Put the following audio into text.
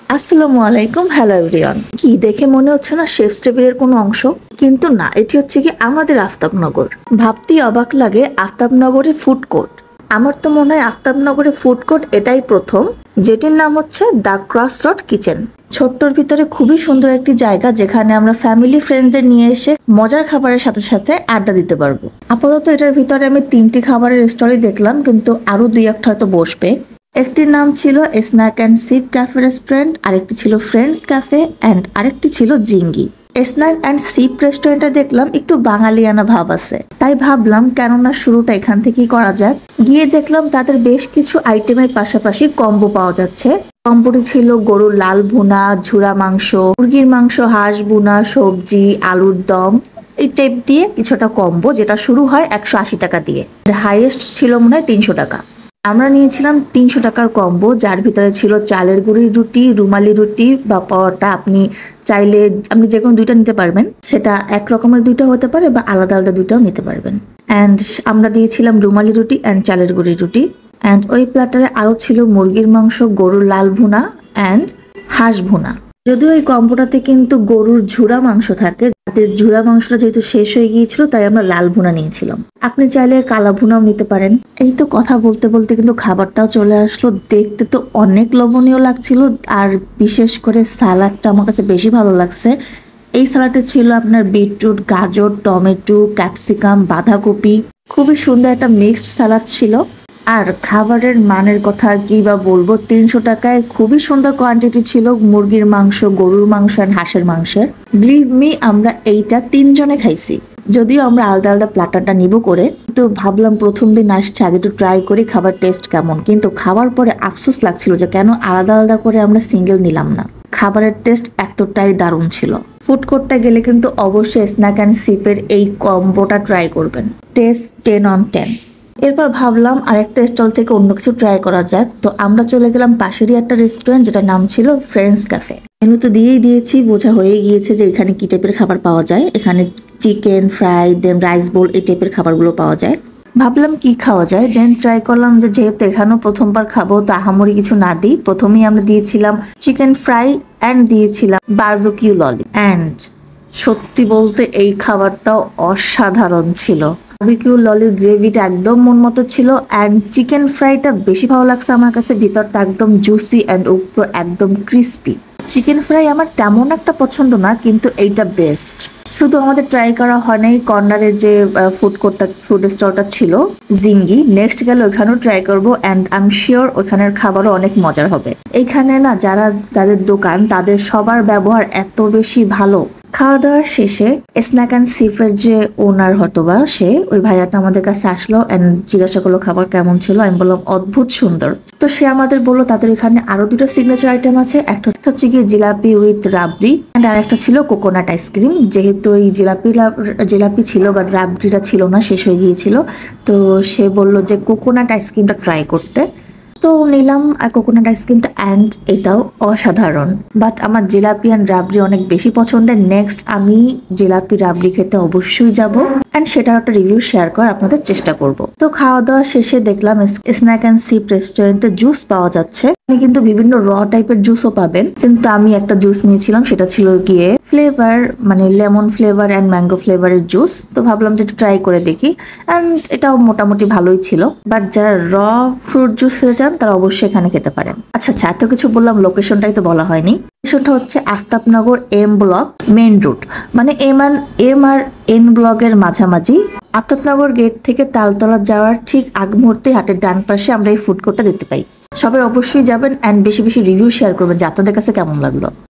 আসসালামু আলাইকুম, hello everyone. কি দেখে মনে হচ্ছে না শেফস টেবিলের কোনো অংশ? কিন্তু না, এটি হচ্ছে কি আমাদের আফতাবনগর। ভাবতেই অবাক লাগে আফতাবনগরে ফুড কোর্ট। আমার তো মনে হয় আফতাবনগরে ফুড কোর্ট এটাই প্রথম, যেটির নাম হচ্ছে দ্য ক্রস রোড কিচেন। ছোট্টর ভিতরে খুবই সুন্দর একটি জায়গা, যেখানে আমরা ফ্যামিলি ফ্রেন্ডদের নিয়ে এসে মজার খাবারের সাথে সাথে আড্ডা দিতে পারবো। আপাতত এটার ভিতরে আমি 3টি খাবারের স্টলই দেখলাম, কিন্তু আরো 2-1টা হয়তো বসবে। একটির নাম ছিল snack and sheep cafe restaurant, আরেকটি ছিল ফ্রেন্ডস ক্যাফে অ্যান্ড আরেকটি ছিল জিঙ্গি। স্ন্যাক অ্যান্ড সিপ রেস্টুরেন্টটা দেখলাম একটু বাঙালিয়ানা ভাব আছে, তাই ভাবলাম কেননা শুরুটা এখান থেকেই করা যাক। গিয়ে দেখলাম তাদের বেশ কিছু আইটেমের পাশাপাশি কম্বো পাওয়া যাচ্ছে। কম্বোটি ছিল গরুর লাল ভুনা, ঝুরা মাংস, মুরগির মাংস, হাঁস ভুনা, সবজি, আলুর দম, এই টাইপ দিয়ে কিছুটা কম্বো, যেটা শুরু হয় 180 টাকা দিয়ে। হাইয়েস্ট ছিল মনে হয় 300 টাকা। আমরা নিয়েছিলাম 300 টাকার কম্বো, যার ভিতরে ছিল চালের গুঁড়ির রুটি, রুমালি রুটি বা পরোটা। চাইলে আপনি যে কোনো দুইটা নিতে পারবেন, সেটা এক রকমের দুইটা হতে পারে বা আলাদা আলাদা দুইটাও নিতে পারবেন। অ্যান্ড আমরা দিয়েছিলাম রুমালি রুটি অ্যান্ড চালের গুঁড়ির রুটি। অ্যান্ড ওই প্ল্যাটারে আরও ছিল মুরগির মাংস, গরুর লাল ভুনা অ্যান্ড হাঁস ভুনা। যদিও এই কম্বোটাতে কিন্তু গরুর ঝুরা মাংস থাকে, তাদের ঝুরা মাংসটা যেহেতু শেষ হয়ে গিয়েছিল তাই আমরা লাল ভুনা নিয়েছিলাম। আপনি চাইলে কালা ভুনাও নিতে পারেন। এই তো কথা বলতে বলতে কিন্তু খাবারটাও চলে আসলো। দেখতে তো অনেক লোভনীয় লাগছিল, আর বিশেষ করে সালাডটা আমার কাছে বেশি ভালো লাগছে। এই সালাডে ছিল আপনার বিটরুট, গাজর, টমেটো, ক্যাপসিকাম, বাঁধাকপি। খুবই সুন্দর একটা মিক্সড সালাদ ছিল। আর খাবারের মানের কথা আর কি বা বলবো, 300 টাকায় খুবই সুন্দর কোয়ান্টিটি ছিল মুরগির মাংস, গরুর মাংস আর হাঁসের মাংসের। বিলিভ মি, আমরা এইটা 3 জনে খাইছি। যদিও আমরা আলাদা আলাদা প্ল্যাটারটা নিব করে, তো ভাবলাম প্রথম দিন আসছে, আগে একটু ট্রাই করি খাবার টেস্ট কেমন। কিন্তু খাবার পরে আফসোস লাগছিল যে কেন আলাদা আলাদা করে আমরা সিঙ্গেল নিলাম না। খাবারের টেস্ট এতটাই দারুণ ছিল। ফুড কোর্টটা গেলে কিন্তু অবশ্যই স্ন্যাক অ্যান্ড সিপের এই কম্বোটা ট্রাই করবেন। Test 10 on 10। এরপর ভাবলাম আরেকটা স্টল থেকে অন্য কিছু ট্রাই করা যাক, তো আমরা চলে গেলাম পাশেরই একটা রেস্টুরেন্ট, যেটার নাম ছিল ফ্রেন্ডস ক্যাফে। মেনু তো দিয়েই দিয়েছি, বোঝা হয়ে গিয়েছে যে এখানে কি টাইপের খাবার পাওয়া যায়। এখানে চিকেন ফ্রাই, দেন রাইস বোল, এই টাইপের খাবারগুলো পাওয়া যায়। ভাবলাম কি খাওয়া যায়, দেন ট্রাই করলাম যে যেহেতু এখানেও প্রথমবার খাবো, তো আহামরি কিছু না দিই। প্রথমেই আমরা দিয়েছিলাম চিকেন ফ্রাই অ্যান্ড দিয়েছিলাম বারবিকিউ ললি। অ্যান্ড সত্যি বলতে এই খাবারটাও অসাধারণ ছিল। বারবিকিউ ললির গ্রেভিটা একদম মন মতো ছিল, অ্যান্ড চিকেন ফ্রাইটা বেশি ভালো লাগছে আমার কাছে। ভিতরটা একদম জুসি অ্যান্ড উপর একদম ক্রিস্পি। চিকেন ফ্রাই আমার তেমন একটা পছন্দ না, কিন্তু এইটা বেস্ট। শুধু আমাদের ট্রাই করা হয় নাই কর্নারের যে ফুড স্টলটা ছিল জিঙ্গি, নেক্সট গেলে ওইখানেও ট্রাই করবো, অ্যান্ড আই এম শিওর ওইখানের খাবারও অনেক মজার হবে। এইখানে না যারা তাদের দোকান, তাদের সবার ব্যবহার এত বেশি ভালো। খাওয়া দাওয়া শেষে স্ন্যাক অ্যান্ড সিফের যে ওনার হতবা, সে ওই ভাইয়াটা আমাদের কাছে আসলো অ্যান্ড জিজ্ঞাসা করলো খাবার কেমন ছিল। আমি বললাম অদ্ভুত সুন্দর। তো সে আমাদের বললো তাদের এখানে আরো 2টা সিগনেচার আইটেম আছে। একটা হচ্ছে গিয়ে জিলাপি উইথ রাবড়ি, অ্যান্ড আরেকটা ছিল কোকোনাট আইসক্রিম। যেহেতু এই জিলাপি ছিল বাট রাবড়িটা ছিল না, শেষ হয়ে গিয়েছিল, তো সে বললো যে কোকোনাট আইসক্রিমটা ট্রাই করতে। তো নিলাম কোকোনাট আইসক্রিমটা, অ্যান্ড এটাও অসাধারণ। বাট আমার জিলাপি অ্যান্ড রাবড়ি অনেক বেশি পছন্দের। নেক্সট আমি জিলাপি রাবড়ি খেতে অবশ্যই যাব, অ্যান্ড সেটার একটা রিভিউ শেয়ার করার আপনাদের চেষ্টা করব। তো খাওয়া দাওয়া শেষে দেখলাম স্ন্যাক অ্যান্ড সিপ রেস্টুরেন্টে জুস পাওয়া যাচ্ছে। আপনি কিন্তু বিভিন্ন র টাইপের জুসও পাবেন, কিন্তু আমি একটা জুস নিয়েছিলাম, সেটা ছিল গিয়ে ফ্লেভার, মানে লেমন ফ্লেভার অ্যান্ড ম্যাঙ্গো ফ্লেভারের জুস। তো ভাবলাম যে একটু ট্রাই করে দেখি, অ্যান্ড এটাও মোটামুটি ভালোই ছিল। বাট যারা র ফ্রুট জুস খেতে চান তারা অবশ্যই এখানে খেতে পারেন। আচ্ছা, এত কিছু বললাম, লোকেশনটাই তো বলা হয়নি। লোকেশনটা হচ্ছে Aftabnagar M block main route, মানে এম আর এন ব্লকের মাঝামাঝি। আফতাবনগর গেট থেকে তালতলা যাওয়ার ঠিক আগ মুহূর্তে হাটের ডান পাশে আমরা এই ফুড কোর্টটা দেখতে পাই। সবাই অবশ্যই যাবেন, অ্যান্ড বেশি বেশি রিভিউ শেয়ার করবেন যে আপনাদের কাছে কেমন লাগলো।